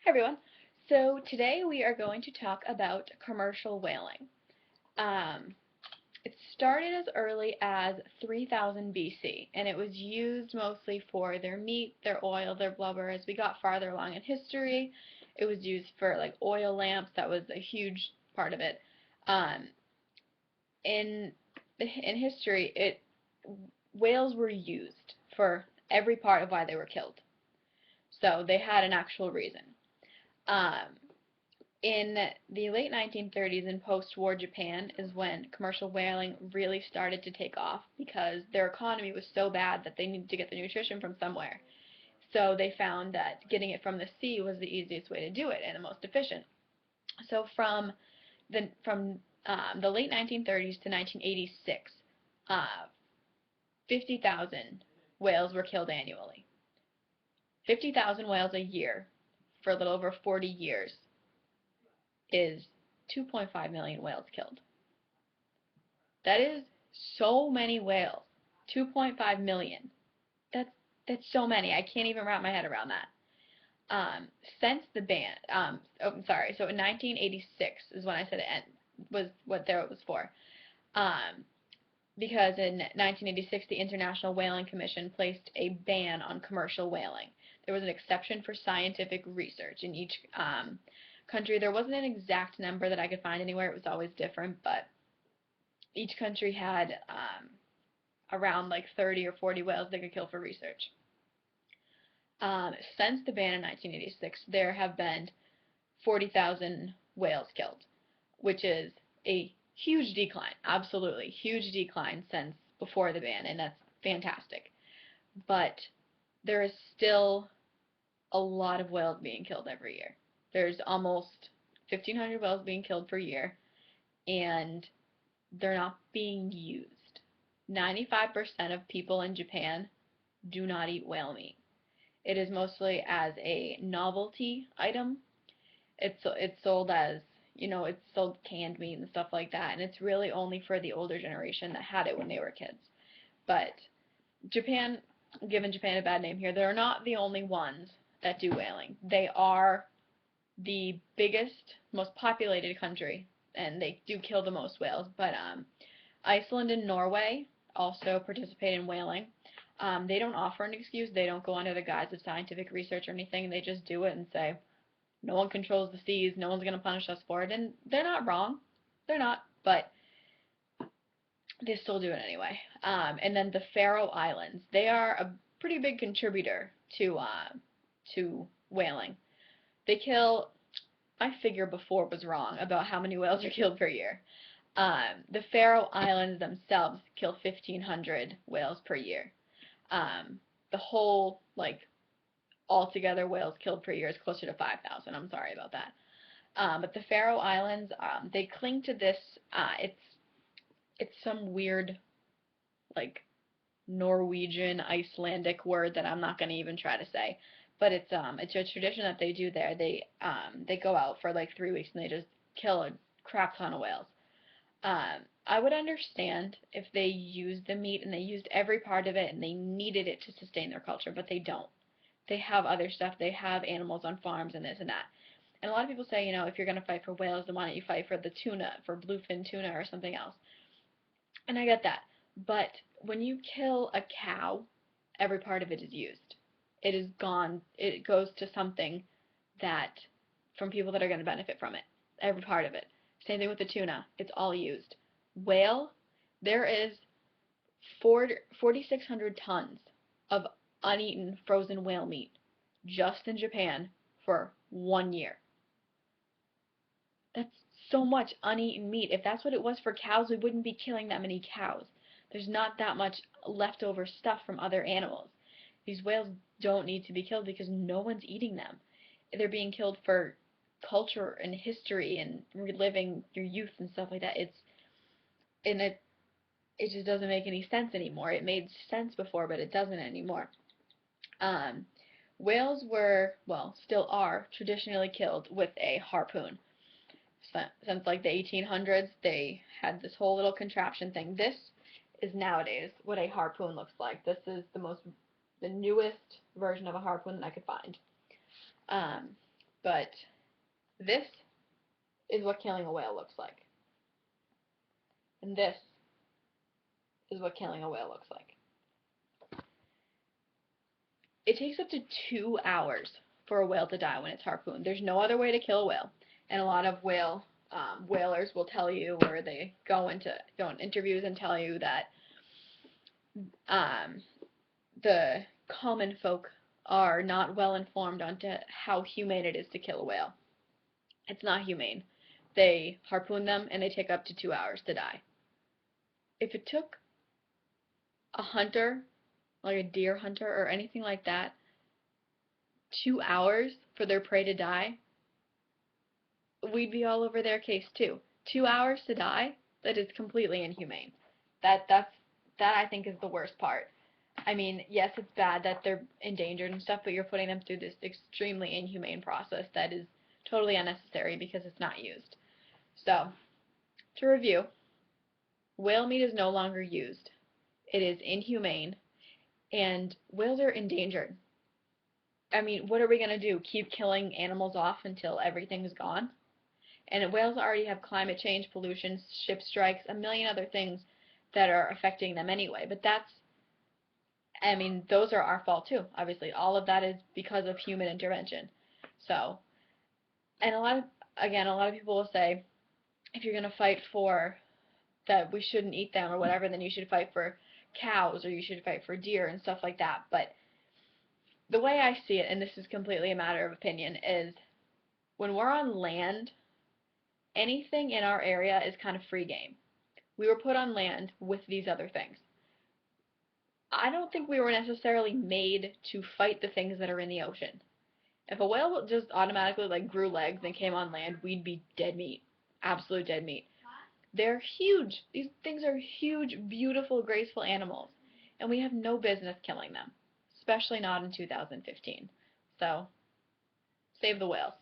Hi everyone. So today we are going to talk about commercial whaling. Um, it started as early as 3000 BC, and it was used mostly for their meat, their oil, their blubber. As we got farther along in history, it was used for like oil lamps. That was a huge part of it. Um, in history, whales were used for every part of why they were killed. So they had an actual reason. Um, In the late 1930s in post-war Japan is when commercial whaling really started to take off because their economy was so bad that they needed to get the nutrition from somewhere. So they found that getting it from the sea was the easiest way to do it and the most efficient. So from the late 1930s to 1986, 50,000 whales were killed annually. 50,000 whales a year for a little over 40 years is 2.5 million whales killed. That is so many whales. 2.5 million. That's that's so many. I can't even wrap my head around that. Since the ban, I'm sorry. So in 1986 is when I said it was what there it was for. Um, because in 1986 the International Whaling Commission placed a ban on commercial whaling. There was an exception for scientific research in each country. There wasn't an exact number that I could find anywhere. It was always different, but each country had around like 30 or 40 whales they could kill for research. Since the ban in 1986, there have been 40,000 whales killed, which is a huge decline, absolutely huge decline since before the ban, and that's fantastic. But there is still a lot of whales being killed every year. There's almost 1,500 whales being killed per year, and they're not being used. 95% of people in Japan do not eat whale meat. It is mostly as a novelty item. It's sold as, it's sold canned meat and stuff like that, and it's really only for the older generation that had it when they were kids. But Japan, giving Japan a bad name here, they're not the only ones that do whaling. They are the biggest, most populated country, and they do kill the most whales. But Iceland and Norway also participate in whaling. They don't offer an excuse. They don't go under the guise of scientific research or anything. They just do it and say, no one controls the seas. No one's going to punish us for it. And they're not wrong. They're not. But they still do it anyway. And then the Faroe Islands. They are a pretty big contributor to whaling. They kill, my figure before was wrong about how many whales are killed per year. The Faroe Islands themselves kill 1,500 whales per year. The whole, like, altogether whales killed per year is closer to 5,000. I'm sorry about that. But the Faroe Islands, they cling to this. It's some weird, like, Norwegian, Icelandic word that I'm not going to even try to say. But it's a tradition that they do there. They go out for like 3 weeks and they just kill a crap ton of whales. I would understand if they used the meat and they used every part of it and they needed it to sustain their culture, but they don't. They have other stuff. They have animals on farms and this and that. And a lot of people say, if you're going to fight for whales, then why don't you fight for the tuna, for bluefin tuna or something else? And I get that. But when you kill a cow, every part of it is used. It is gone. It goes to something that, from people that are going to benefit from it. Every part of it. Same thing with the tuna. It's all used. Whale, there is 4,600 tons of uneaten frozen whale meat just in Japan for 1 year. That's so much uneaten meat. If that's what it was for cows, we wouldn't be killing that many cows. There's not that much leftover stuff from other animals. These whales don't need to be killed because no one's eating them. They're being killed for culture and history and reliving your youth and stuff like that. And it just doesn't make any sense anymore. It made sense before, but it doesn't anymore. Um, Whales were, well, still are, traditionally killed with a harpoon. Since like the 1800s, they had this whole little contraption thing. This is nowadays what a harpoon looks like. This is the newest version of a harpoon that I could find. Um, but this is what killing a whale looks like. And this is what killing a whale looks like. It takes up to 2 hours for a whale to die when it's harpooned. There's no other way to kill a whale. And a lot of whalers will tell you, or they go in interviews and tell you that the common folk are not well informed onto how humane it is to kill a whale. It's not humane. They harpoon them and they take up to 2 hours to die. If it took a hunter, like a deer hunter or anything like that, 2 hours for their prey to die, we'd be all over their case too. 2 hours to die? That is completely inhumane. That I think is the worst part. I mean, yes, it's bad that they're endangered and stuff, but you're putting them through this extremely inhumane process that is totally unnecessary because it's not used. So, to review, whale meat is no longer used. It is inhumane, and whales are endangered. I mean, what are we going to do? Keep killing animals off until everything's gone? And whales already have climate change, pollution, ship strikes, a million other things that are affecting them anyway. But I mean, those are our fault too, obviously. All of that is because of human intervention. So, and a lot of people will say, if you're going to fight for that we shouldn't eat them or whatever, then you should fight for cows or you should fight for deer and stuff like that. But the way I see it, and this is completely a matter of opinion, is when we're on land, anything in our area is kind of free game. We were put on land with these other things. I don't think we were necessarily made to fight the things that are in the ocean. If a whale just automatically grew legs and came on land, we'd be dead meat. Absolute dead meat. They're huge. These things are huge, beautiful, graceful animals. And we have no business killing them. Especially not in 2015. So, save the whales.